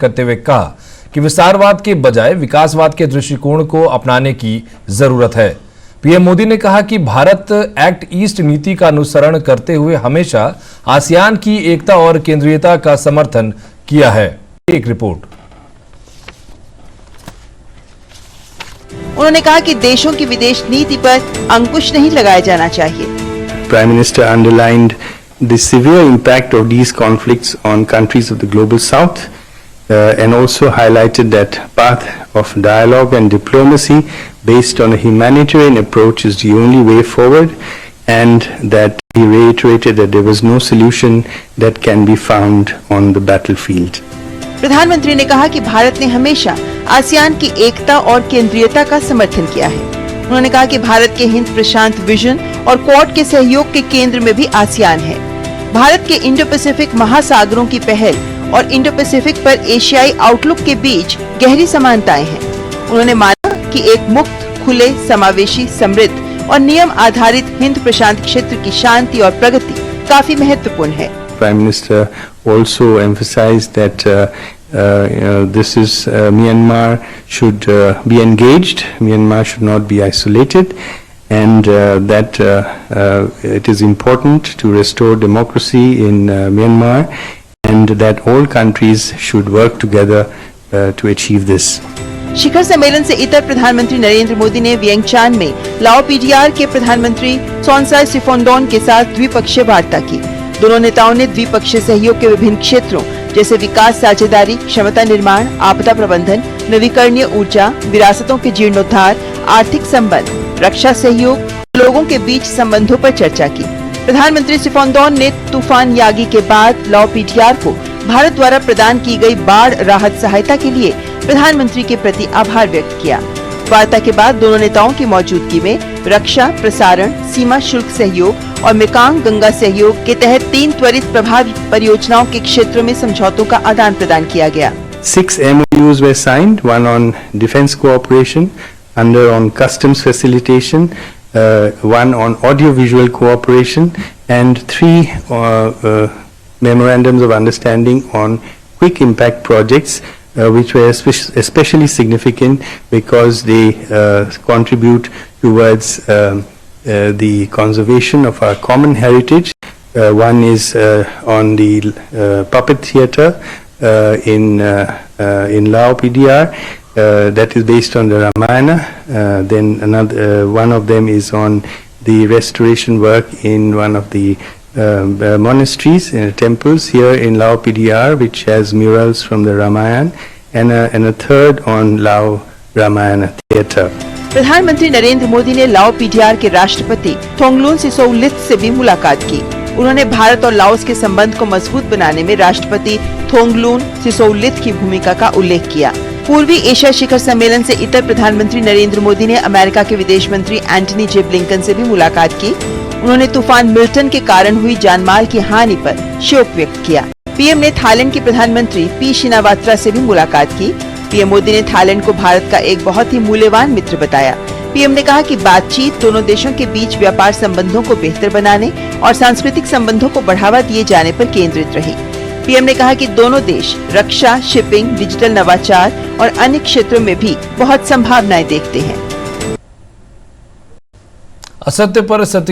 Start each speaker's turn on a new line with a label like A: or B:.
A: करते हुए कहा कि विस्तारवाद के बजाय विकासवाद के दृष्टिकोण को अपनाने की जरूरत है। पीएम मोदी ने कहा कि भारत एक्ट ईस्ट नीति का अनुसरण करते हुए हमेशा आसियान की एकता और केंद्रीयता का समर्थन किया है। एक रिपोर्ट।
B: उन्होंने कहा कि देशों की विदेश नीति पर अंकुश नहीं लगाया जाना चाहिए।
C: Prime Minister underlined the severe impact of these conflicts on countries of the global south and also highlighted that path of dialogue and diplomacy based on a humanitarian approach is the only way forward, and that he reiterated that there was no solution that can be found on the battlefield.
B: प्रधानमंत्री ने कहा कि भारत ने हमेशा ASEAN की एकता और केंद्रीयता का समर्थन किया है। उन्होंने कहा कि भारत के हिंद प्रशांत विजन और क्वाड के सहयोग के केंद्र में भी आसियान है। भारत के इंडो पैसिफिक महासागरों की पहल और इंडो पैसिफिक पर एशियाई आउटलुक के बीच गहरी समानताएं हैं। उन्होंने माना कि एक मुक्त, खुले, समावेशी, समृद्ध और नियम आधारित हिंद प्रशांत क्षेत्र की शांति और प्रगति काफी महत्वपूर्ण है।
C: Prime Minister also emphasized that this is Myanmar should be engaged. Myanmar should not be isolated, and that it is important to restore democracy in Myanmar, and that all countries should work together to achieve this.
B: शिखर सम्मेलन से इतर प्रधानमंत्री नरेंद्र मोदी ने वियंगचान में लाओ PDR के प्रधानमंत्री सोनसाई सिफोंडोन के साथ द्विपक्षीय वार्ता की। दोनों नेताओं ने द्विपक्षीय सहयोग के विभिन्न क्षेत्रों जैसे विकास साझेदारी, क्षमता निर्माण, आपदा प्रबंधन, नवीकरणीय ऊर्जा, विरासतों के जीर्णोद्धार, आर्थिक संबंध, रक्षा सहयोग, लोगों के बीच संबंधों पर चर्चा की। प्रधानमंत्री सिफोंडोन ने तूफान यागी के बाद लाओ पीडीआर को भारत द्वारा प्रदान की गई बाढ़ राहत सहायता के लिए प्रधानमंत्री के प्रति आभार व्यक्त किया। वार्ता के बाद दोनों नेताओं की मौजूदगी में रक्षा, प्रसारण, सीमा शुल्क सहयोग और मेकांग गंगा सहयोग के तहत 3 त्वरित प्रभावी परियोजनाओं के क्षेत्रों में समझौतों का आदान प्रदान किया गया।
C: 6 MOUs were signed, one on defense cooperation, another on customs facilitation, one on audiovisual cooperation, and 3 memorandums of understanding on quick impact projects, which were especially significant because they contribute towards the conservation of our common heritage. One is on the puppet theatre in Lao PDR, that is based on the Ramayana. Then another one of them is on the restoration work in one of the monasteries and temples here in Lao PDR, which has murals from the Ramayana, and a third on Lao Ramayana theatre.
B: प्रधानमंत्री नरेंद्र मोदी ने लाओ PDR के राष्ट्रपति थोंगलून सिसोउलिथ से भी मुलाकात की। उन्होंने भारत और लाओस के संबंध को मजबूत बनाने में राष्ट्रपति थोंगलून सिसोउलिथ की भूमिका का उल्लेख किया। पूर्वी एशिया शिखर सम्मेलन से इतर प्रधानमंत्री नरेंद्र मोदी ने अमेरिका के विदेश मंत्री एंटनी जे ब्लिंकन से भी मुलाकात की। उन्होंने तूफान मिल्टन के कारण हुई जानमाल की हानि पर शोक व्यक्त किया। पीएम ने थाईलैंड के प्रधानमंत्री पी शिनावात्रा से भी मुलाकात की। पीएम मोदी ने थाईलैंड को भारत का एक बहुत ही मूल्यवान मित्र बताया। पीएम ने कहा कि बातचीत दोनों देशों के बीच व्यापार संबंधों को बेहतर बनाने और सांस्कृतिक संबंधों को बढ़ावा दिए जाने पर केंद्रित रही। पीएम ने कहा कि दोनों देश रक्षा, शिपिंग, डिजिटल नवाचार और अन्य क्षेत्रों में भी बहुत संभावनाएं देखते हैं।
A: असत्य पर सत्य